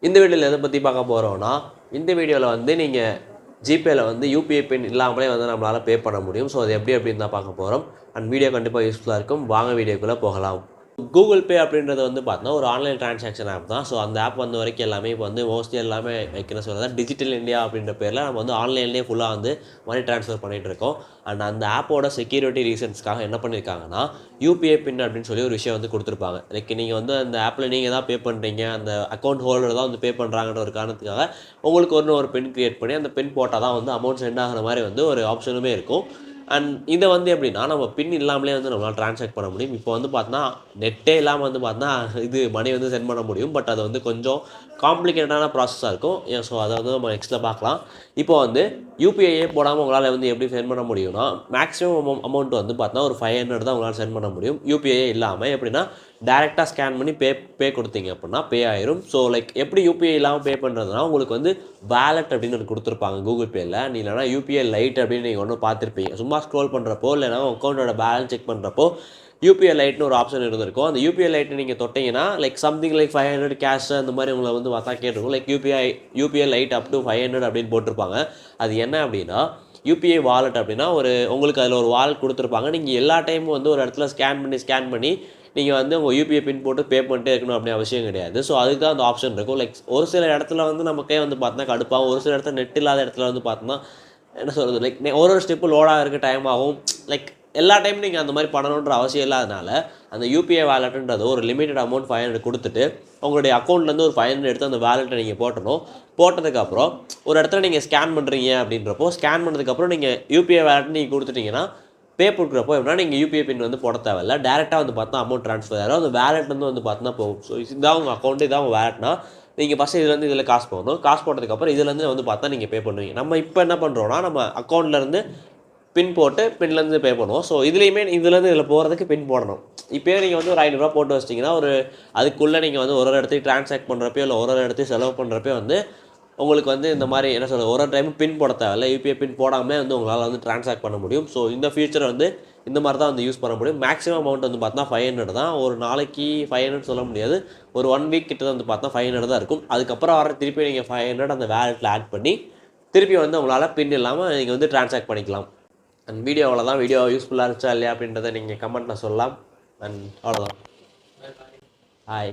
இந்த வீடியோவில் எதை பற்றி பார்க்க போகிறோம்னா, இந்த வீடியோவில் வந்து நீங்கள் ஜிபேயில் வந்து யூபிஐ பின் இல்லாமலே வந்து நம்மளால் பே பண்ண முடியும். ஸோ அது எப்படி அப்படின்னு தான் பார்க்க போகிறோம். அண்ட் வீடியோ கண்டிப்பாக யூஸ்ஃபுல்லாக இருக்கும். வாங்க வீடியோக்குள்ளே போகலாம். கூகுள் பே அப்படின்றது வந்து பார்த்தீங்கன்னா ஒரு ஆன்லைன் டிரான்சாக்ஷன் ஆப் தான். ஸோ அந்த ஆப் வந்த வரைக்கும் எல்லாமே இப்போ வந்து மோஸ்ட்லி எல்லாமே என்ன சொல்கிறது, டிஜிட்டல் இந்தியா அப்படின்ற பேரில் நம்ம வந்து ஆன்லைன்லேயே ஃபுல்லாக வந்து மணி ட்ரான்ஸ்ஃபர் பண்ணிகிட்டு இருக்கோம். அண்ட் அந்த ஆப்போட செக்யூரிட்டி ரீசன்ஸ்க்காக என்ன பண்ணியிருக்காங்கன்னா, யூபிஐ பின் அப்படின்னு சொல்லி ஒரு விஷயம் வந்து கொடுத்துருப்பாங்க. லைக் நீங்கள் வந்து அந்த ஆப்பில் நீங்கள் தான் பே பண்ணுறீங்க, அந்த அக்கௌண்ட் ஹோல்டர் தான் வந்து பே பண்ணுறாங்கன்ற ஒரு காரணத்துக்காக உங்களுக்கு ஒரு பின் கிரியேட் பண்ணி அந்த பின் போட்டால் தான் வந்து அமௌண்ட் சென்ட் ஆகிற மாதிரி வந்து ஒரு ஆப்ஷனுமே இருக்கும். அண்ட் இதை வந்து எப்படின்னா நம்ம பின் இல்லாமலே வந்து நம்மளால் ட்ரான்ஸ்ஃபர் பண்ண முடியும். இப்போ வந்து பார்த்தோன்னா நெட்டே இல்லாமல் வந்து பார்த்தோன்னா இது மணி வந்து சென்ட் பண்ண முடியும். பட் அது வந்து கொஞ்சம் காம்ப்ளிகேட்டடான ப்ராசஸாக இருக்கும். ஸோ அதை வந்து நம்ம நெக்ஸ்ட்டில் பார்க்கலாம். இப்போ வந்து யூபிஐயே போடாமல் உங்களால் வந்து எப்படி சென்ட் பண்ண முடியும்னா, மேக்ஸிமம் அமௌண்ட் வந்து பார்த்தோன்னா ஒரு 500 தான் உங்களால் சென்ட் பண்ண முடியும். யூபிஐயே இல்லாமல் எப்படின்னா டேரெக்டாக ஸ்கேன் பண்ணி பே கொடுத்தீங்க அப்படின்னா பே ஆயிரும். ஸோ லைக் எப்படி யூபிஐ இல்லாமல் பே பண்ணுறதுனா, உங்களுக்கு வந்து வேலெட் அப்படின்னு ஒன்று கொடுத்துருப்பாங்க கூகுள் பேயில். நீ இல்லைனா யூபிஐ லைட் அப்படின்னு நீங்கள் ஒன்று பார்த்துருப்பீங்க. சும்மா ஸ்க்ரோல் பண்ணுறப்போ இல்லைனா அக்கௌண்ட்டோட பேலன்ஸ் செக் பண்ணுறப்போ யூபிஐ லைட்னு ஒரு ஆப்ஷன் இருந்திருக்கும். அந்த யூபிஐ லைட்டு நீங்கள் தொட்டிங்கன்னா லைக் சம்திங் லைக் 500 கேஷ் அந்த மாதிரி உங்களை வந்து பார்த்தா கேட்டிருக்கும். Like UPI lite up to 500 அப்படின்னு போட்டிருப்பாங்க. அது என்ன அப்படின்னா யூபிஐ வாலெட் அப்படின்னா உங்களுக்கு அதில் ஒரு வாலெட் கொடுத்துருப்பாங்க. நீங்கள் எல்லா டைமும் வந்து ஒரு இடத்துல ஸ்கேன் பண்ணி நீங்கள் வந்து உங்கள் யூபிஐ பின் போட்டு பே பண்ணிட்டே இருக்கணும் அப்படின்னு அவசியம் கிடையாது. ஸோ அதுக்கு தான் அந்த ஆப்ஷன் இருக்கும். லைக் ஒரு சில இடத்துல வந்து நமக்கே வந்து பார்த்தோன்னா கடுப்பாகும். ஒரு சில இடத்துல நெட் இல்லாத இடத்துல வந்து பார்த்தோன்னா என்ன சொல்கிறது, லைக் ஒரு ஸ்டெப்பு லோட் ஆகிறதுக்கு டைம் ஆகும். லைக் எல்லா டைமும் நீங்கள் அந்த மாதிரி பண்ணணுன்ற அவசியம் இல்லாதனால அந்த யூபிஐ வேலெட்டுன்றது ஒரு லிமிட்டட் அமௌண்ட் 500 கொடுத்துட்டு உங்களுடைய அக்கௌண்ட்லேருந்து ஒரு 500 எடுத்து அந்த வேலெட்டை நீங்கள் போட்டணும். போட்டதுக்கப்புறம் ஒரு இடத்துல நீங்கள் ஸ்கேன் பண்ணுறீங்க அப்படின்றப்போ ஸ்கேன் பண்ணதுக்கப்புறம் நீங்கள் யூபிஐ வேலெட் நீங்கள் கொடுத்துட்டிங்கன்னா பே கொடுக்குறப்போ எப்படின்னா நீங்கள் யூபிஐ பின் வந்து போட தேவையில்ல. டேரெக்டாக வந்து பார்த்தா அமௌண்ட் ட்ரான்ஸ்ஃபர் ஆகிடும். அந்த வேலெட்லேருந்து வந்து பார்த்தா போகும். ஸோ இதுதான் உங்கள் அக்கௌண்ட்டு, இதான் உங்கள் வேலெட்னா நீங்கள் ஃபஸ்ட்டு இதுலேருந்து இதில் காசு போடணும். காசு போட்டதுக்கப்புறம் இதுலேருந்து வந்து பார்த்தா நீங்கள் பே பண்ணுவீங்க. நம்ம இப்போ என்ன பண்ணுறோன்னா நம்ம அக்கௌண்ட்லேருந்து பின் போட்டு பின்லேருந்து பே பண்ணுவோம். ஸோ இதுலேயுமே இதுலேருந்து இதில் போகிறதுக்கு பின் போடணும். இப்போயே நீங்கள் வந்து ஒரு 500 போட்டு வச்சிட்டிங்கன்னா அதுக்குள்ளே நீங்கள் வந்து ஒரு இடத்துக்கு ட்ரான்சாக்ட் பண்ணுறப்போ இல்லை ஒரு இடத்துக்கு செலவு பண்ணுறப்போ வந்து உங்களுக்கு வந்து இந்த மாதிரி என்ன சொல்கிறது, ஒரு டைம் பின் போட தேவையில்ல. யூபிஐ பின் போடாமல் வந்து உங்களால் வந்து ட்ரான்சாக்ட் பண்ண முடியும். ஸோ இந்த ஃபியூச்சர் வந்து இந்த மாதிரி தான் வந்து யூஸ் பண்ண முடியும். மேக்ஸிமம் அமௌண்ட் வந்து பார்த்தா 500 தான். ஒரு நாளைக்கு 500 சொல்ல முடியாது. ஒரு 1 வீக் கிட்ட வந்து பார்த்தா 500 தான் இருக்கும். அதுக்கப்புறம் திருப்பி நீங்கள் 500 அந்த வேலெட்டில் ஆட் பண்ணி திருப்பி வந்து உங்களால் பின் இல்லாமல் நீங்கள் வந்து ட்ரான்சாக்ட் பண்ணிக்கலாம். அண்ட் வீடியோ அவ்வளோதான். வீடியோ யூஸ்ஃபுல்லாக இருந்துச்சா இல்லையா அப்படின்றத நீங்கள் கமெண்ட்டில் சொல்லலாம். அண்ட் அவ்வளோதான். ஹாய்.